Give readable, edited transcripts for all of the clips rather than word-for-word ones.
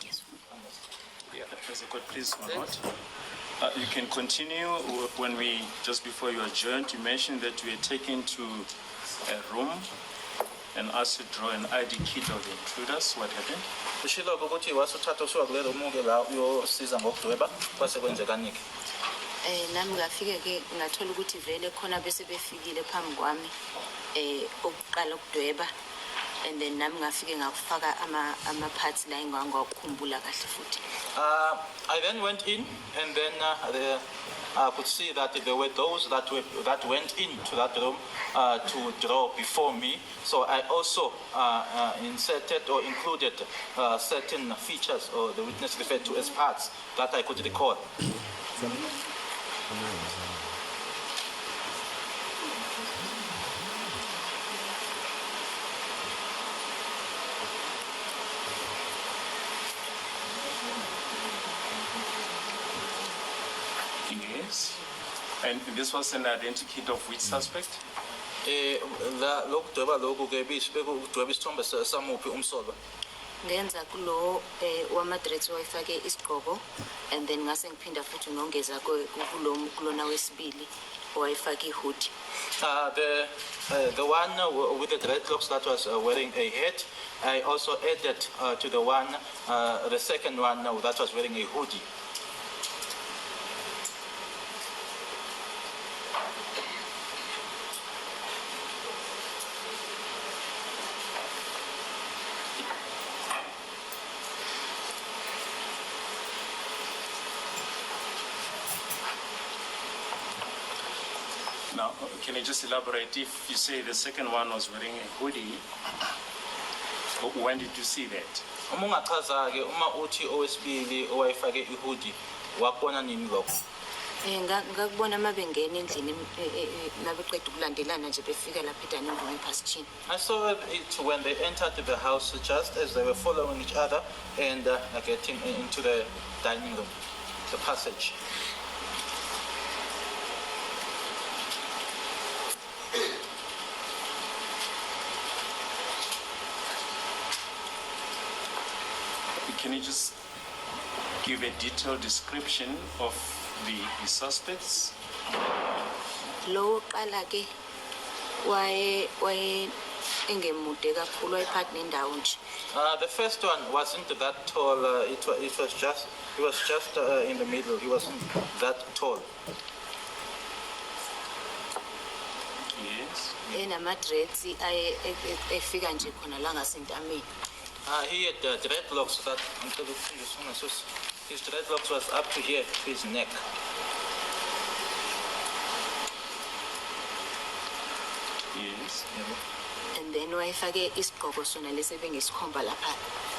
Yes. Yeah, there's a good, please, Manot. You can continue. When we, just before you adjourned, you mentioned that you were taken to a room and asked to draw an ID kit of the intruders. What happened? Ushilo ukuthi wasuthatha usuka kulelo muke la uyosiza ngokudweba kwase kwenzekanike. Nami ngafike ke ngathola ukuthi vele khona bese befikile phambi kwami okuqala ukudweba, and then nami ngafike ngakufaka ama parts la engangakukhumbula kahle futhi. I then went in, and then I could see that there were those that went into that room to draw before me. So I also inserted or included certain features, or the witness referred to as parts, that I could recall. Yes. And this was an identikit of which suspect? Ngenza kulo wamadress wayifake isigqoko, and then ngase ngiphinda futhi ngongeza kulona wesibili wayifake ihoodie. The one with the dreadlocks that was wearing a hat, I also added to the one, the second one that was wearing a hoodie. Now, can you just elaborate? If you say the second one was wearing a hoodie, when did you see that? Umungachaza-ke uma uthi owesibili owayifake ihoodie wabona nini lokho? Ngakubona mabengena endlini nabeqeda ukulandelana nje befika lapha edanini ephasithini. I saw it when they entered the house, just as they were following each other and getting into the dining room, the passage. Can you just give a detailed description of the suspects? Lo qala ke waye engemude kakhulu wayiphathi nendawo nje. The first one wasn't that tall. He was just in the middle. He wasn't that tall. Yes. Enamadress efika nje khona la ngasentameni. He had dreadlocks that until his dreadlocks was up to here, to his neck. Yes. And then wayifake isigqoko sona lesi bengisikhomba lapha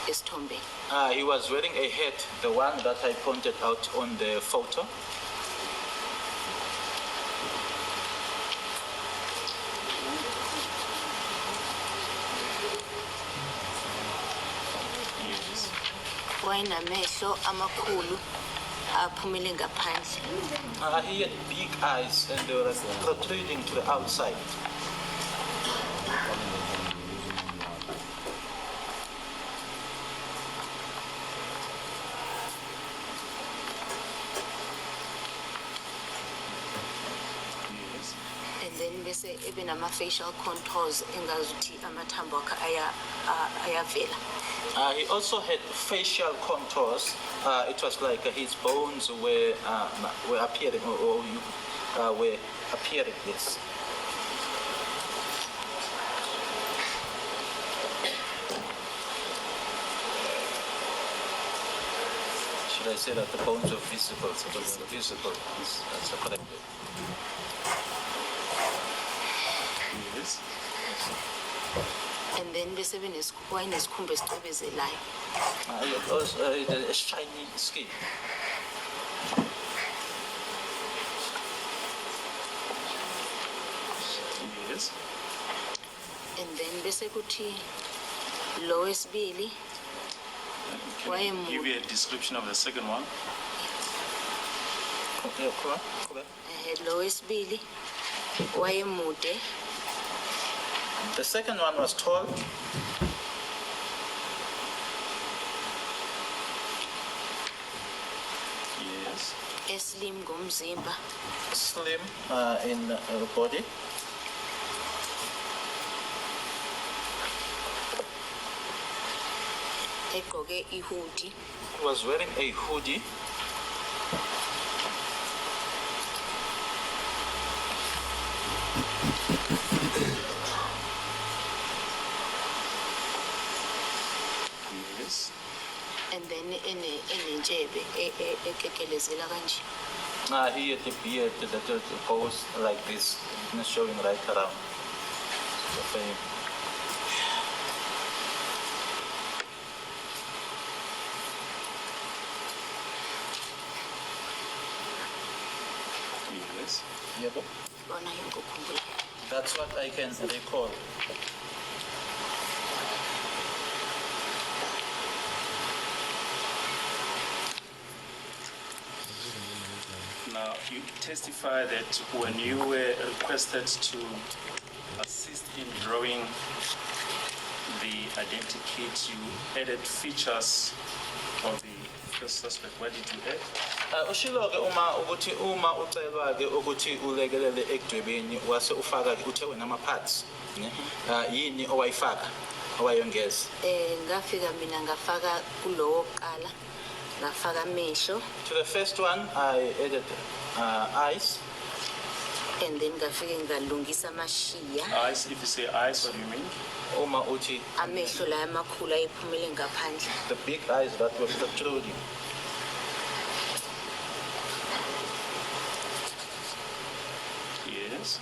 esithombeni. He was wearing a hat, the one that I pointed out on the photo. Wayinamehlo amakhulu aphumele ngaphandle. He had big eyes and they were protruding to the outside. And then bese even ama-facial contours engazuthi amathambo akhe ayavela. He also had facial contours. It was like his bones were appearing, or were appearing, yes. Should I say that the bones were visible? So visible. That's the correct word. Yes. And then bese wayenesikhumba esicwebezelayo. Also a shiny skin. Yes. And then bese kuthi lo wesibili Can you give me a description of the second one? Yeah, correct. Lo wesibili wayemude. The second one was tall. eslim ngomzimba, slim in body, egqoke ihoodie, was wearing a hoodie. Yes. and then enentshebe ekekelezela kanje. He had a beard that goes like this, showing right around. So for him. Yes. Yeah, but Bona yonke ukhumbula. that's what I can recall. Now, you testify that when you were requested to assist in drawing the identity kit, you added features of the first suspect. What did you add? Ushilo-ke uma ucelwa-ke ukuthi ulekelele ekudwebeni wase ufaka-ke uthe wena ama-parts ne? Yini owayifaka owayongeza? Ngafika mina ngafaka kulowo qala, ngafaka amehlo, To the first one I added eyes. and then ngafike ngalungisa amashiya, Eyes, if you say eyes, what do you mean? Uma uthi amehlo la amakhulu ayephumele ngaphandle. the big eyes that were protruding. Yes.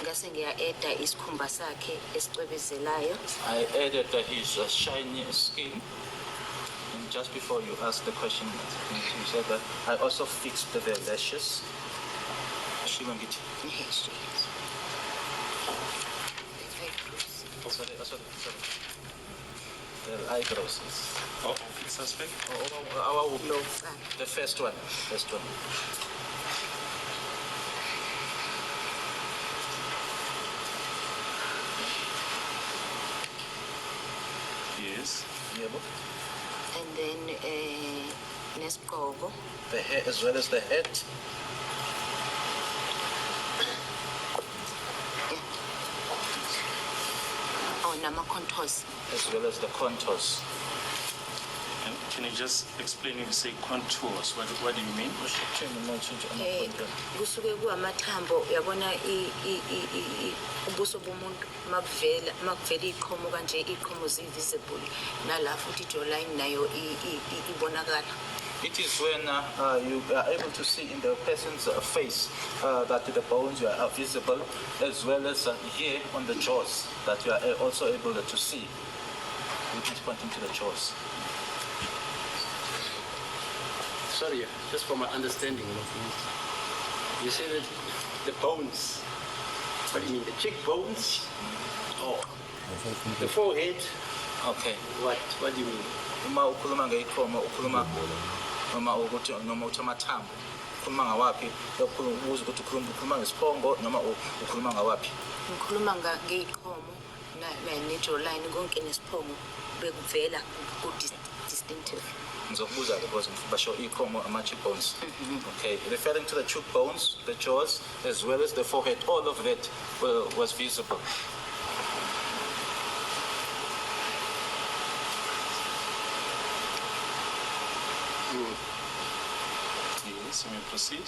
Ngase ngiya-eda isikhumba sakhe esicwebezelayo, I added his shiny skin. And just before you asked the question, you said that I also fixed the lashes. Ushilo ngithi. Sorry. The eyebrows. Oh, the suspect? Lo kuqala. The first one. Yes. Yebo. And then nesigqoko, The hair as well as the head. oh nama-contours. As well as the contours. And can you just explain if you say contours? What do you mean? Kusuke kuamathambo yabona ubuso bomuntu makuvela iqhomo kanje, iqhomo zi-visible nala futhi ijawline nayo ibonakala. It is when you are able to see in the person's face that the bones are visible, as well as here on the jaws that you are also able to see, which is pointing to the jaws. Sorry, just for my understanding, you say that the bones, what do you mean, the cheekbones? Oh, the forehead, Okay. what do you mean? Uma ukhuluma ngeiqhomo ukhuluma noma ukuthi noma uthi amathambo ukhuluma ngawaphi ubuza ukuthi ukhuluma ngesiphongo noma ukhuluma ngawaphi. Ngikhuluma ngeiqhomo ne-jawline konke nesiphongo bekuvela ku-distinctive. Ngizokubuza because basho iqhomo ama-cheekbones. Okay, referring to the cheekbones, the jaws, as well as the forehead, all of that was visible. Yes, you may proceed.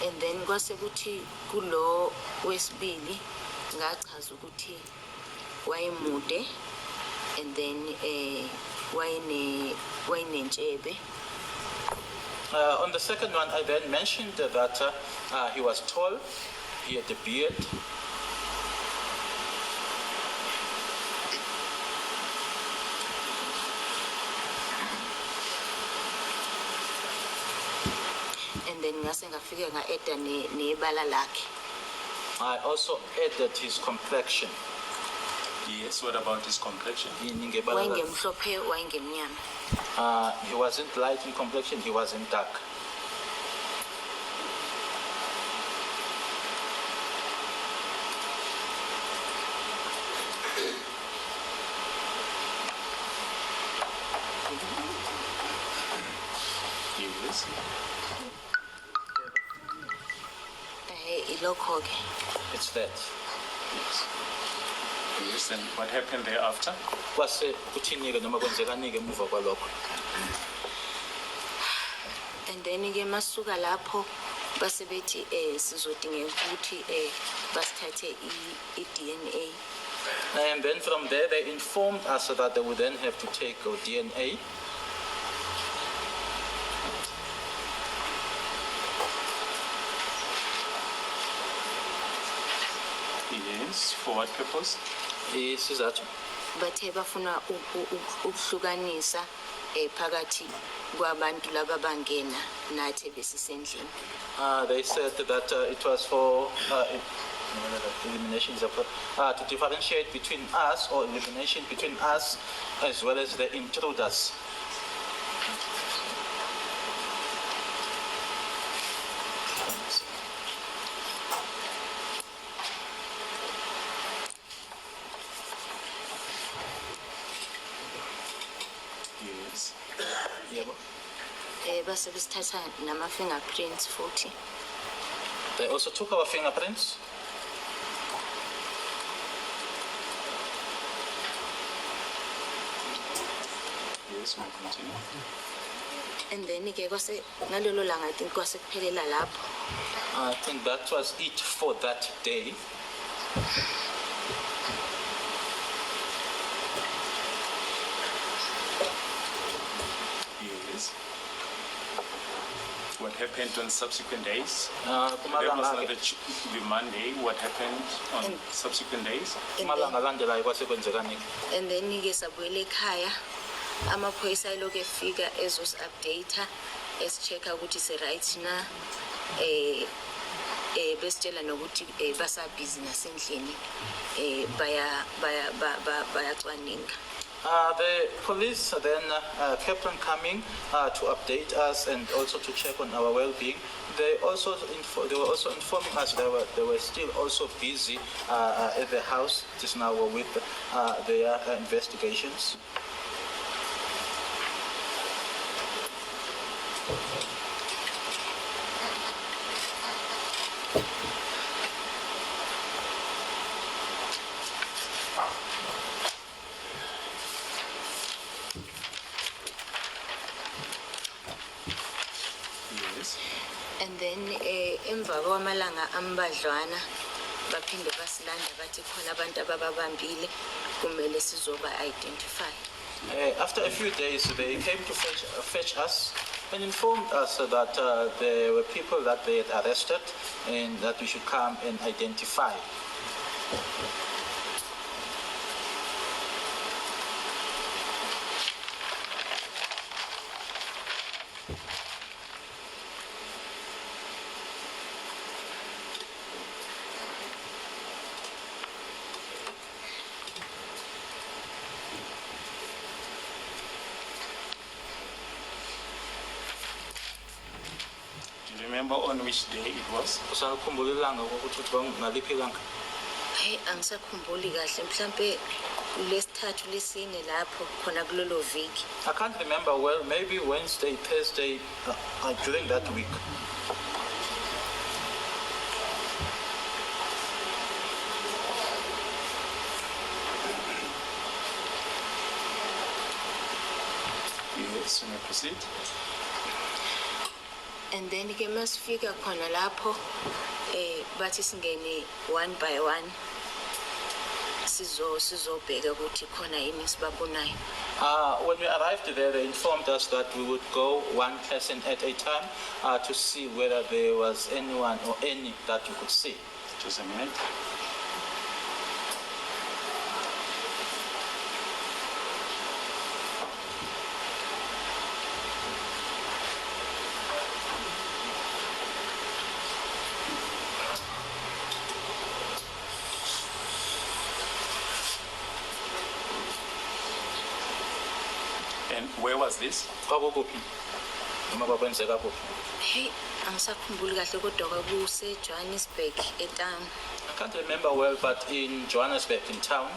And then kwase kuthi kulo wesibili ngachaza ukuthi wayemude, and then wayenentshebe. On the second one, I then mentioned that he was tall, he had a beard, And then ngase ngafike nga-eda nebala lakhe. I also added his complexion. Yes, what about his complexion? Wayengemhlophe, wayengemnyama. He wasn't light in complexion, he wasn't dark. Yes. Lokho-ke. It's that. Yes, and what happened thereafter? Kwase kuthini-ke noma kwenzekanike emuva kwalokho? And then-ke masuka lapho base bethi sizodingeka ukuthi basithathe i-DNA. And then from there, they informed us that they would then have to take our DNA. Yes, for what purpose? Isizathu. Bathe bafuna ukuhlukanisa phakathi kwabantu laba bangena nathi besisendlini. They said that it was for elimination, to differentiate between us, or elimination between us as well as the intruders. Yes. Yebo. Base besithatha nama-fingerprints futhi. They also took our fingerprints. Yes, we'll continue. And then-ke kwase ngalelo langa I think kwase kuphelela lapho. I think that was it for that day. Yes. What happened on subsequent days? That was Kumalanga the Monday. What happened on subsequent days? alandelayo kwase kwenzekanike. And then-ke sabuyela ekhaya amaphoyisa ayilokhu efika ezos-update-a esi-check-a ukuthi si-right na besitshela nokuthi basabhizi nasendlini bayacwaninga. The police then kept on coming to update us and also to check on our well-being. They were also informing us they were still also busy at the house just now with their investigations. Yes. And then emva kwamalanga ambadlwana baphinde basilanda bathi khona abantu abababambile kumele sizoba-identify. After a few days, they came to fetch us and informed us that there were people that they had arrested and that we should come and identify. Do you remember on which day it was? Usakhumbula ilanga ukuthi ngaliphi ilanga? Hayi angisakhumbuli kahle mhlambe lesithathu lesine lapho khona kulolo viki. I can't remember well, maybe Wednesday, Thursday, during that week. Yes, you may proceed. And then ke masifika khona lapho bathi singene one by one sizobheka ukuthi khona yini sibabonayo. When we arrived there, they informed us that we would go one person at a time to see whether there was anyone or any that we could see. Just a minute. And where was this? Kwakukuphi? Noma kwakwenzeka kuphi? Hey angisakhumbuli kahle kodwa kwakuseJohannesburg etown. I can't remember well, but in Johannesburg, in town.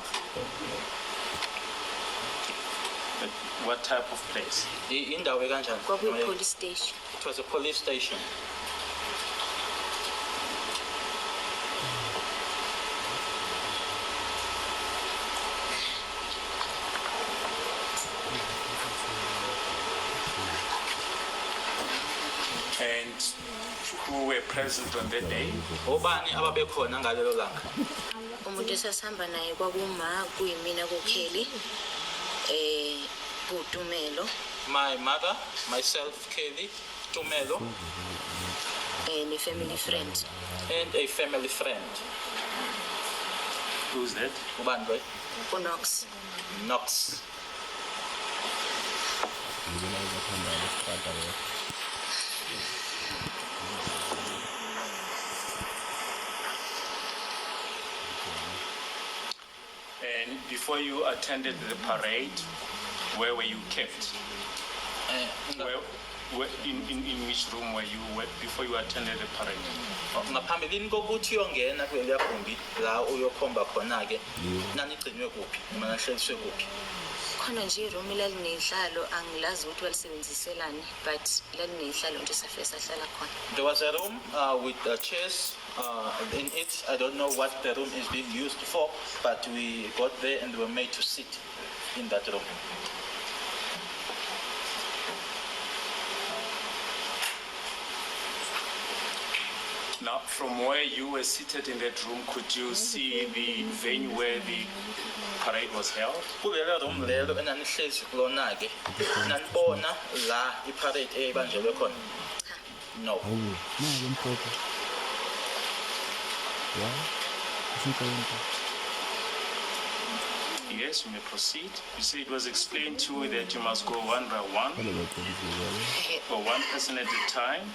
But what type of place? Indawo ekanjani? Kwakuyi-police station. It was a police station. who were present on that day? Obani ababekhona ngalelo langa? Umuntu esasihamba naye kwakuma kuyimina kuKelly kuTumelo My mother, myself, Kelly, Tumelo, ne family friend. and a family friend. Who's that? Ubani loyo? uNox. Knox. And before you attended the parade, where were you kept? In which room were you before you attended the parade? Ngaphambilini kokuthi uyongena kuleliya gumbi la uyokhomba khona-ke nanigcinwe kuphi noma nahleliswe kuphi? Khona nje iroom laliney'hlalo angilazi ukuthi walisebenziselani but laliney'hlalo nje safike sahlala khona. There was a room with chairs in it. I don't know what the room is being used for, but we got there and were made to sit in that room. Now, from where you were seated in that room, could you see the venue where the parade was held? Kulelo room lelo enanihlezi kulona-ke nanibona la iparade eyayibanjelwe khona? No. Yes, you may proceed. You say it was explained to you that you must go one by one, or one person at a time,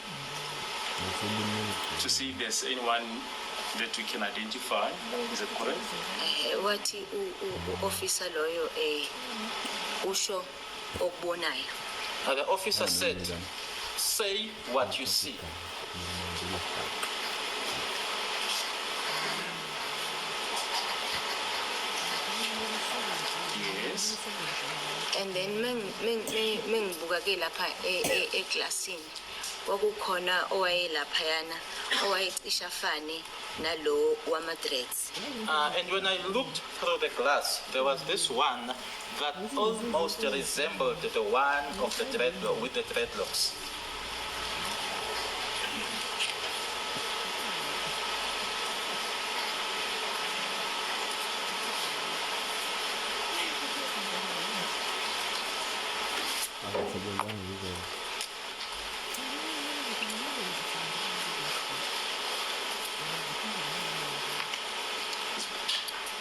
to see if there's anyone that we can identify. Is that correct? Wathi u-officer loyo usho okubonayo. The officer said, say what you see. Yes. And then mengibuka ke lapha eklasini kwakukhona owayelaphayana owayecisha fane nalo wama-dreads. And when I looked through the glass, there was this one that almost resembled the one of the dreadlock with the dreadlocks.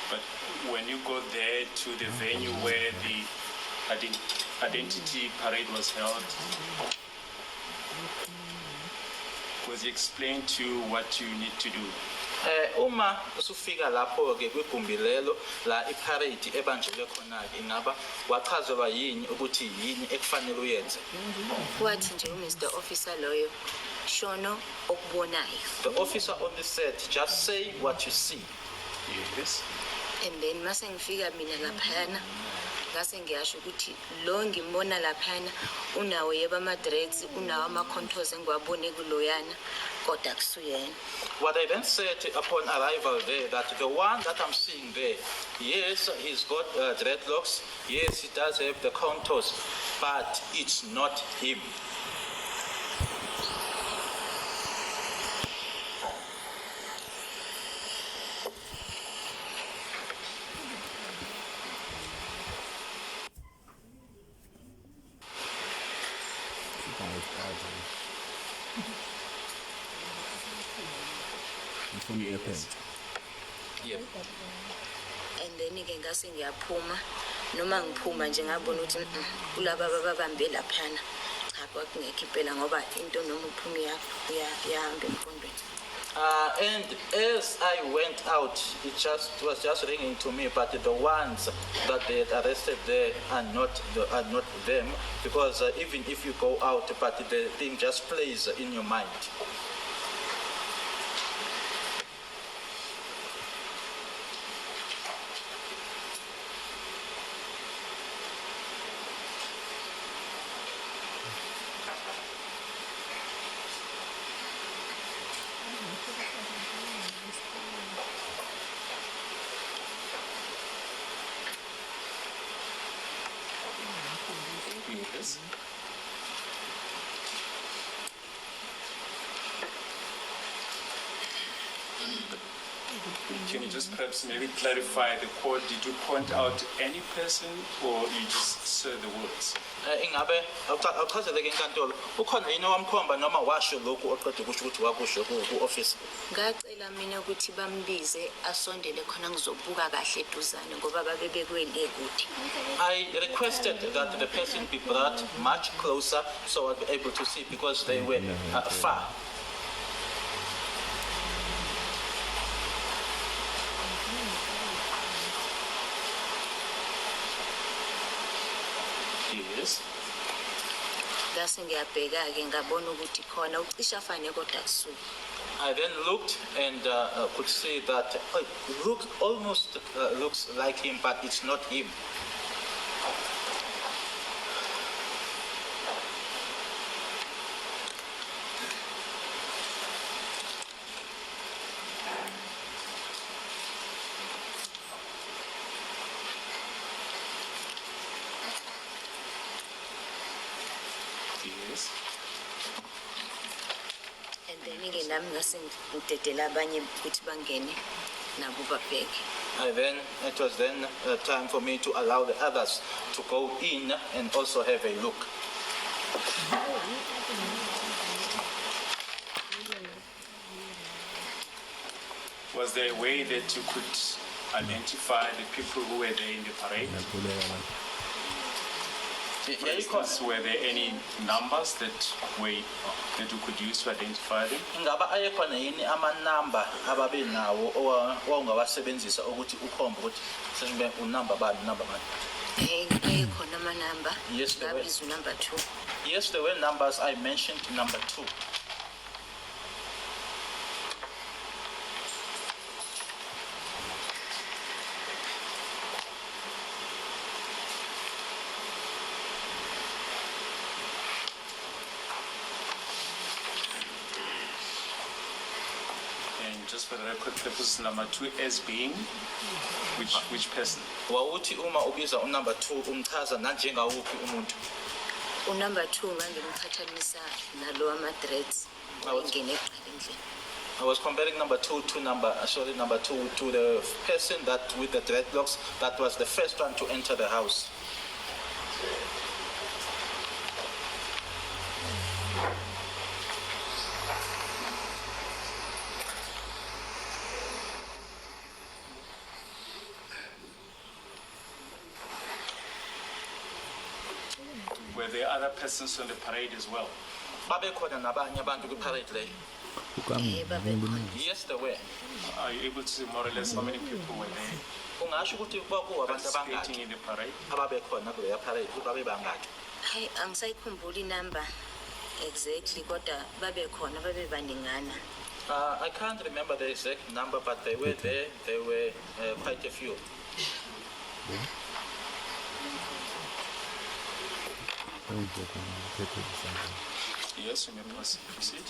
But when you go there to the venue where the identity parade was held, was it explained to you what you need to do? Uma usufika lapho-ke kwigumbi lelo la iparade ebanjelwe khona-ke ingaba wachazelwa yini ukuthi yini ekufanele uyenze? Wathi nje uMr. Officer loyo shono okubonayo. The officer only said, just say what you see. Yes. And then mase ngifika mina laphayana ngase ngiyasho ukuthi lo ngimbona laphayana unawo yeba ama-dreads unawo ama-contours engiwabone kuloyana kodwa kusuyena. What I then said upon arrival there, that the one that I'm seeing there, yes, he's got dreadlocks, yes, he does have the contours, but it's not him. Yeah. And then ke ngase ngiyaphuma noma ngiphuma nje ngabona ukuthi kulaba ababambe laphana cha kwakungekho impela ngoba into noma uphuma iyahamba emqondweni. And as I went out, was just ringing to me, but the ones that they had arrested there are not them, because even if you go out, but the thing just plays in your mind. Yes. Can you just perhaps maybe clarify the quote? Did you point out any person or you just said the words? Ingabe awuchazeleke enkantolo ukhona yini owamkhomba noma washo lokhu oqeda kusho ukuthi wakusho ku-office? Ngacela mina ukuthi bambize asondele khona ngizobuka kahle eduzane ngoba babebekwe le kuthi. I requested that the person be brought much closer so I'd be able to see because they were far. Yes. Ngase ngiyabheka-ke ngabona ukuthi khona ucisha afane kodwa kusuka. I then looked and could see that almost looks like him, but it's not him. Yes. And then-ke nami ngase ngidedela abanye ukuthi bangene nabo babheke. It was then time for me to allow the others to go in and also have a look. Was there a way that you could identify the people who were there in the parade? For instance, were there any numbers that you could use to identify them? Ingaba ayekhona yini amanamba ababenawo owawungawasebenzisa ukuthi ukhombe ukuthi sesibe unumber bani number bani? Ayekhona amanamba. Yes, there were. Ngabiza number 2. Yes, there were numbers. I mentioned number 2. And just for the record purposes, number 2 as being which person? Wawuthi uma ubiza unumber 2 umchaza nanjengawuphi umuntu? Unumber 2 ngangimqhathanisa nalo ama-dreads. Ngene eqala endlini. I was comparing number 2 to number 2 to the person that with the dreadlocks that was the first one to enter the house. Were there other persons on the parade as well? Babekhona nabanye abantu kwi-parade leyo? Babekhona. Yes, there were. Are you able to see more or less how many people were there Ungasho ukuthi kwakuwa abantu participating abangaki in the parade? ababekhona kuleya parade babe bangaki? Hayi angisayikhumbula inamba exactly kodwa babekhona babebaningana. I can't remember the exact number, but they were there. There were quite a few. Yes, you may proceed.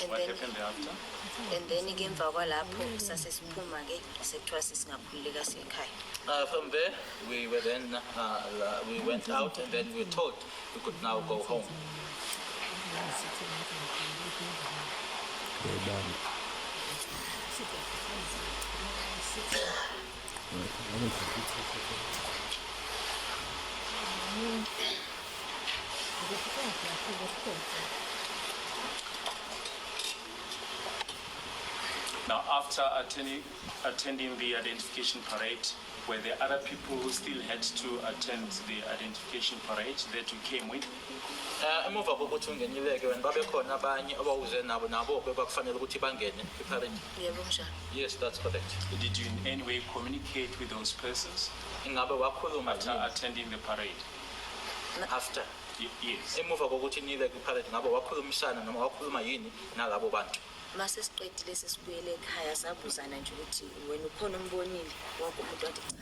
And What then happened thereafter? ke emva kwalapho sasesiphuma-ke sekuthiwa sesingakhululeka sekhaya. From there, we were then we went out, and then we were told we could now go home. Now, after attending the identification parade, were there other people who still had to attend the identification parade that you came with? Emuva kokuthi ungenileke wena babekhona abanye abawuze nabo bebakufanele ukuthi bangene kwi-parade. Yebo njalo. Yes, that's correct. Did you in any way communicate with those persons Ingabe wakhuluma after yini attending the parade? after? Yes. Emuva kokuthi nile kwi-parade ngabe wakhulumisana noma wakhuluma yini nalabo bantu? Mase siqedile sesibuyele ekhaya sabuzana nje ukuthi wena ukhona umbonile wonke umuntu wathi cha.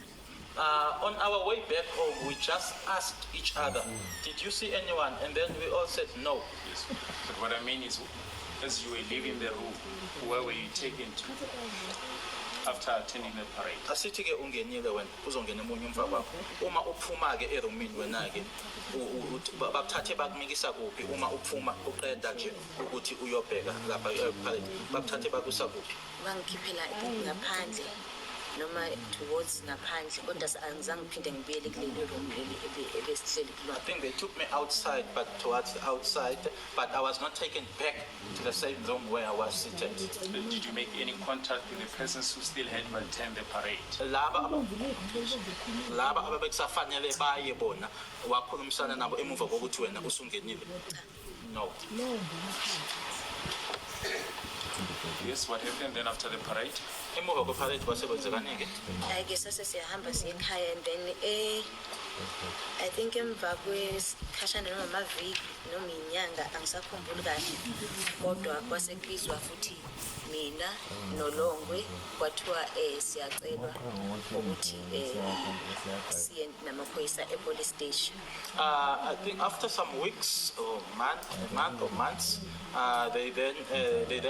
On our way back home, we just asked each other, did you see anyone? And then we all said no. Yes. But what I mean is, as you were leaving the room, where were you taken to? after attending the parade. Asithi ke ungenile wena uzongena emunye umva kwakho. Uma uphuma ke erumini wena ke bakuthathe bakumikisa kuphi uma uphuma uqeda nje ukuthi uyobheka lapha eparade. Bakuthathe bakusa kuphi? Bangikhiphela ngaphandle noma towards ngaphandle kodwa angizange ngiphinde ngibuyele kuleli room ebesihleli I kulona. think they took me outside, but towards the outside, but I was not taken back to the same room where I was seated. Did you make any contact with the persons who still had to attend the parade? Laba ababekusafanele baye bona wakhulumisana nabo emuva kokuthi wena usungenile. No. Yes, what happened then after the parade? Emuva kweparade kwasekwenzekani ke? I guess sesiyahamba siye ekhaya and then I think emva kwesikhashana noma amaviki noma inyanga angisakhumbuli kahle kodwa kwasekubizwa futhi mina noLongwe kwathiwa siyacelwa ukuthi siye namaphoyisa epolice station. I think after some weeks or months, they then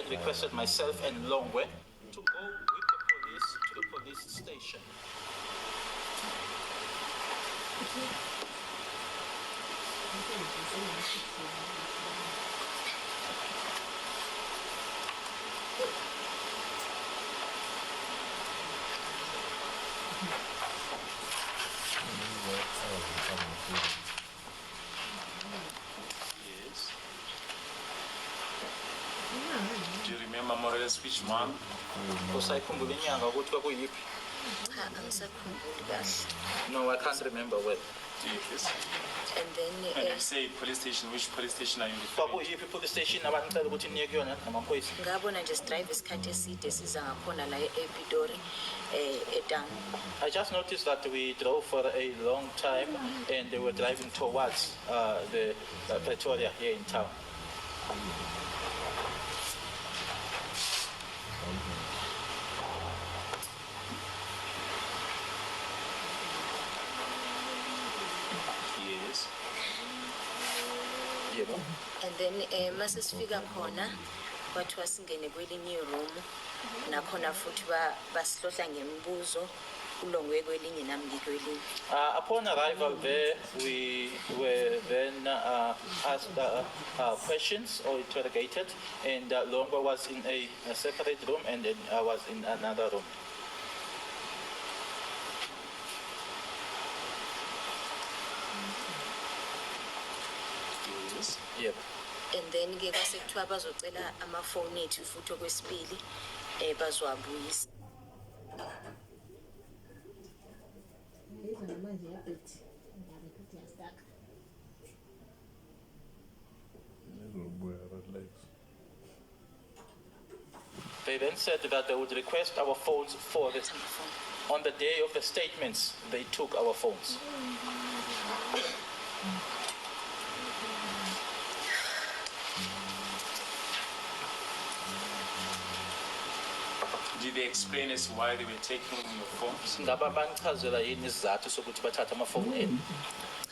requested myself and Longwe to go with the police to the police station. Yes. Do you remember more or less which month? Usayikhumbula inyanga ukuthi kwakuyiphi? Cha angisakhumbuli kahle. No, I can't remember well. Yes. And And then you say police station, which police station are you referring to? Kwakuyiphi police station abanicela ukuthi niye kuyona namaphoyisa? ngabona nje drive isikhathi eside siza ngakhona la ePitori eTang. I just noticed that we drove for a long time and they were driving towards the Pretoria here in town. Yes. You know? And then mase sifika khona kwathiwa singene kwelinye room nakhona futhi basihlohla ngemibuzo uLongwe kwelinye nami ngikwelinye. Upon arrival there, we were then asked questions or interrogated, and Longwe was in a separate room and then I was in another room. Yes. Yep. And then ke kwasekuthiwa bazocela amafoni ethu futhi okwesibili bazowabuyisa. They then said that they would request our phones for this. On the day of the statements, they took our phones. Did they explain as to why they were taking your phones? Ngaba banichazela yini isizathu sokuthi bathathe amafoni enu?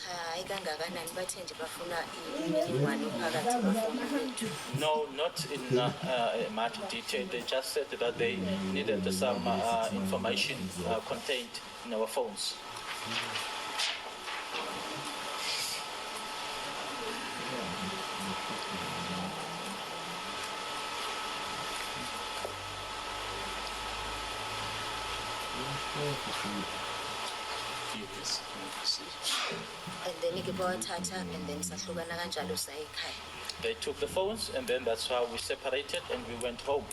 Hayi kangakanani bathe nje bafuna imininingwane phakathi amafoni wethu. No, not in much detail. They just said that they needed some information contained in our phones. Yes. And then ke bawathatha and then sahlukana kanjalo saya ekhaya. They took the phones and then that's how we separated and we went home.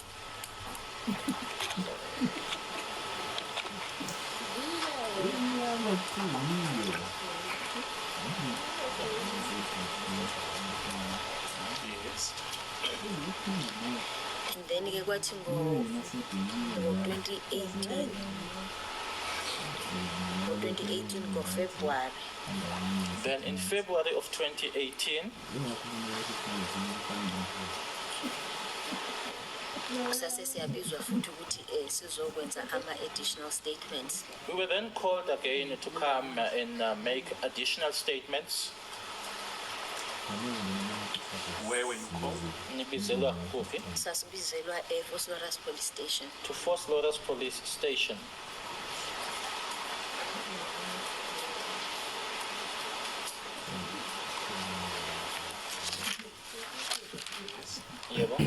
Yes. And then ke kwathi ngo-2018 ngo-February Then in February of 2018, sase siyabizwa futhi ukuthi sizokwenza ama-additional statements. we were then called again to come and make additional statements. Where were you called? Nibizelwa kuphi? Sasibizelwa Force Loras Police Station. To Force Loras Police Station. Yebo.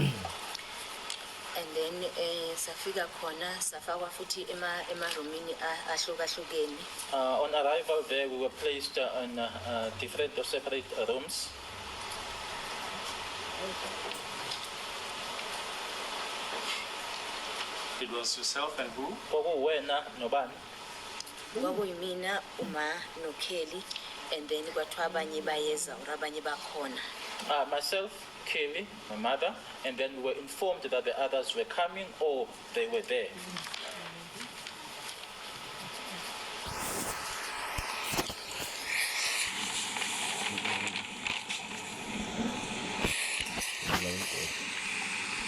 And then safika khona safakwa futhi emarumini ahlukahlukene. On arrival there, we were placed in different or separate rooms. It was yourself and who? Kwakuwena nobani? Kwakuyimina uma noKelly and then kwathiwa abanye bayeza or abanye bakhona. Myself, Kelly, my mother, and then we were informed that the others were coming or they were there.